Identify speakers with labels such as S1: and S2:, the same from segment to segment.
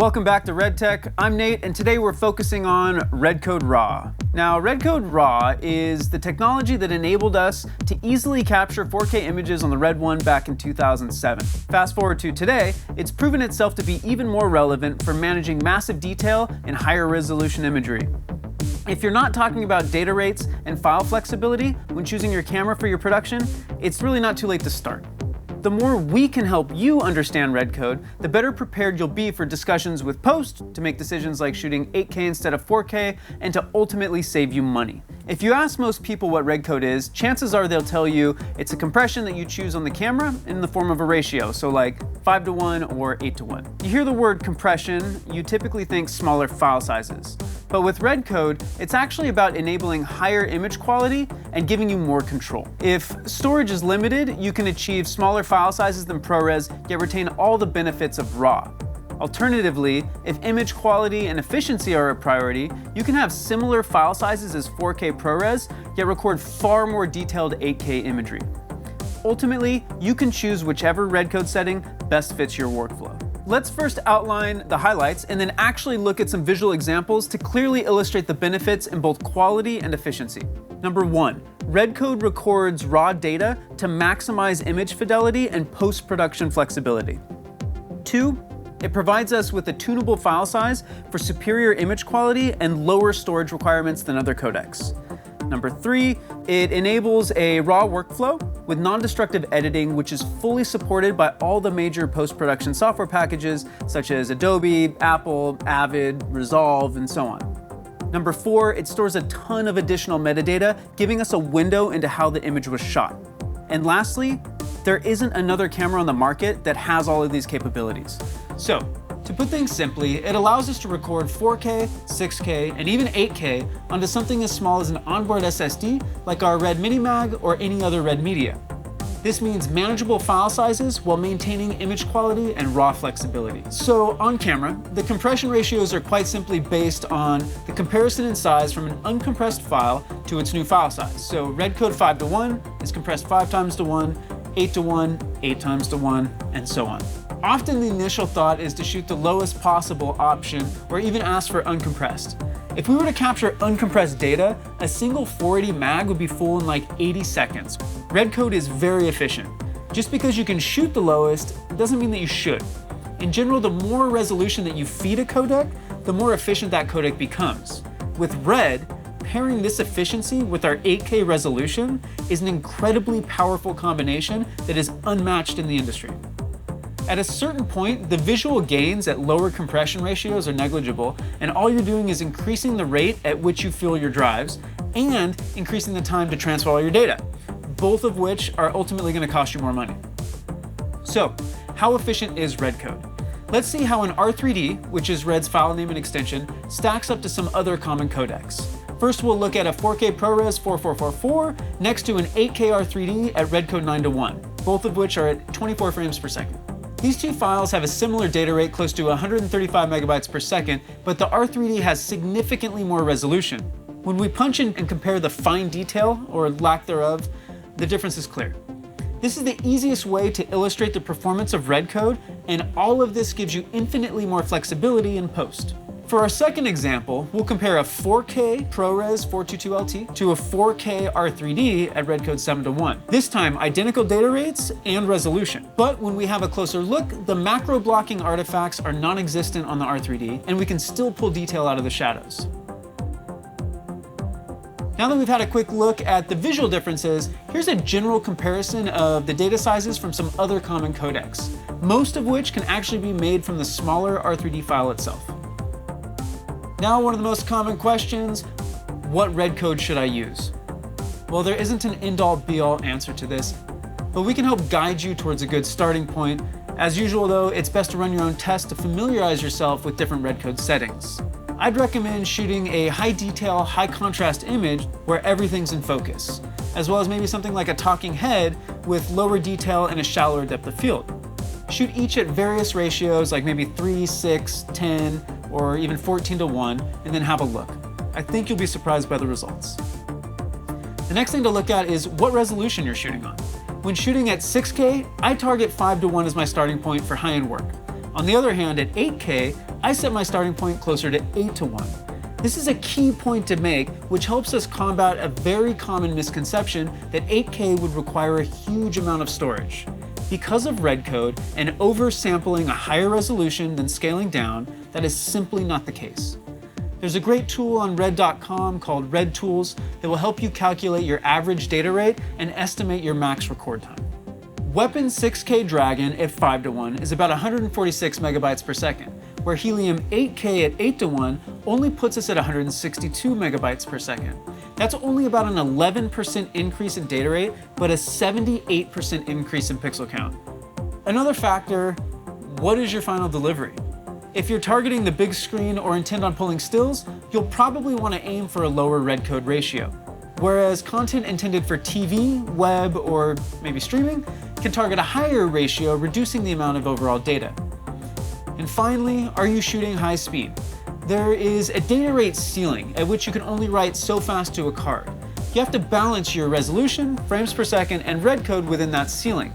S1: Welcome back to RedTech. I'm Nate, and today we're focusing on Redcode Raw. Now, Redcode Raw is the technology that enabled us to easily capture 4K images on the Red One back in 2007. Fast forward to today, it's proven itself to be even more relevant for managing massive detail and higher resolution imagery. If you're not talking about data rates and file flexibility when choosing your camera for your production, it's really not too late to start. The more we can help you understand Redcode, the better prepared you'll be for discussions with post to make decisions like shooting 8K instead of 4K and to ultimately save you money. If you ask most people what Redcode is, chances are they'll tell you it's a compression that you choose on the camera in the form of a ratio, so like 5:1 or 8:1. You hear the word compression, you typically think smaller file sizes. But with Redcode, it's actually about enabling higher image quality and giving you more control. If storage is limited, you can achieve smaller file sizes than ProRes, yet retain all the benefits of RAW. Alternatively, if image quality and efficiency are a priority, you can have similar file sizes as 4K ProRes, yet record far more detailed 8K imagery. Ultimately, you can choose whichever Redcode setting best fits your workflow. Let's first outline the highlights and then actually look at some visual examples to clearly illustrate the benefits in both quality and efficiency. Number 1, Redcode records raw data to maximize image fidelity and post-production flexibility. 2, it provides us with a tunable file size for superior image quality and lower storage requirements than other codecs. Number 3, it enables a raw workflow with non-destructive editing, which is fully supported by all the major post-production software packages such as Adobe, Apple, Avid, Resolve, and so on. Number 4, it stores a ton of additional metadata, giving us a window into how the image was shot. And lastly, there isn't another camera on the market that has all of these capabilities. So, to put things simply, it allows us to record 4K, 6K, and even 8K onto something as small as an onboard SSD like our Red Minimag or any other Red media. This means manageable file sizes while maintaining image quality and raw flexibility. So on camera, the compression ratios are quite simply based on the comparison in size from an uncompressed file to its new file size. So Redcode 5:1 is compressed 5x1, 8:1, 8x1, and so on. Often the initial thought is to shoot the lowest possible option or even ask for uncompressed. If we were to capture uncompressed data, a single 480 mag would be full in like 80 seconds. Redcode is very efficient. Just because you can shoot the lowest doesn't mean that you should. In general, the more resolution that you feed a codec, the more efficient that codec becomes. With Red, pairing this efficiency with our 8K resolution is an incredibly powerful combination that is unmatched in the industry. At a certain point, the visual gains at lower compression ratios are negligible, and all you're doing is increasing the rate at which you fill your drives and increasing the time to transfer all your data, both of which are ultimately going to cost you more money. So, how efficient is Redcode? Let's see how an R3D, which is Red's file name and extension, stacks up to some other common codecs. First, we'll look at a 4K ProRes 4444 next to an 8K R3D at Redcode 9:1, both of which are at 24 frames per second. These two files have a similar data rate close to 135 megabytes per second, but the R3D has significantly more resolution. When we punch in and compare the fine detail, or lack thereof, the difference is clear. This is the easiest way to illustrate the performance of Redcode, and all of this gives you infinitely more flexibility in post. For our second example, we'll compare a 4K ProRes 422LT to a 4K R3D at Redcode 7:1. This time, identical data rates and resolution. But when we have a closer look, the macro blocking artifacts are non-existent on the R3D, and we can still pull detail out of the shadows. Now that we've had a quick look at the visual differences, here's a general comparison of the data sizes from some other common codecs, most of which can actually be made from the smaller R3D file itself. Now, one of the most common questions, what Redcode should I use? Well, there isn't an end-all be-all answer to this, but we can help guide you towards a good starting point. As usual though, it's best to run your own test to familiarize yourself with different Redcode settings. I'd recommend shooting a high detail, high contrast image where everything's in focus, as well as maybe something like a talking head with lower detail and a shallower depth of field. Shoot each at various ratios like maybe 3, 6, 10, or even 14:1, and then have a look. I think you'll be surprised by the results. The next thing to look at is what resolution you're shooting on. When shooting at 6K, I target 5:1 as my starting point for high-end work. On the other hand, at 8K, I set my starting point closer to 8:1. This is a key point to make, which helps us combat a very common misconception that 8K would require a huge amount of storage. Because of Redcode and oversampling a higher resolution than scaling down, that is simply not the case. There's a great tool on red.com called Red Tools that will help you calculate your average data rate and estimate your max record time. Weapon 6K Dragon at 5:1 is about 146 megabytes per second, where Helium 8K at 8:1 only puts us at 162 megabytes per second. That's only about an 11% increase in data rate, but a 78% increase in pixel count. Another factor, what is your final delivery? If you're targeting the big screen or intend on pulling stills, you'll probably want to aim for a lower Redcode ratio. Whereas content intended for TV, web, or maybe streaming can target a higher ratio, reducing the amount of overall data. And finally, are you shooting high speed? There is a data rate ceiling at which you can only write so fast to a card. You have to balance your resolution, frames per second, and Redcode within that ceiling.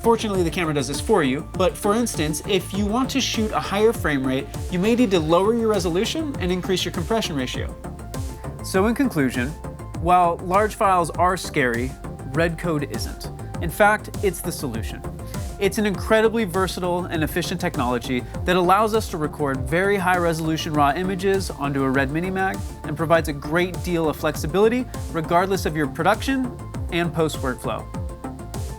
S1: Fortunately, the camera does this for you, but for instance, if you want to shoot a higher frame rate, you may need to lower your resolution and increase your compression ratio. So in conclusion, while large files are scary, Redcode isn't. In fact, it's the solution. It's an incredibly versatile and efficient technology that allows us to record very high resolution raw images onto a Red Mini Mag and provides a great deal of flexibility regardless of your production and post workflow.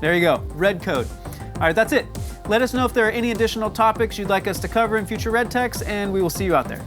S1: There you go, Redcode. All right, that's it. Let us know if there are any additional topics you'd like us to cover in future Red Techs, and we will see you out there.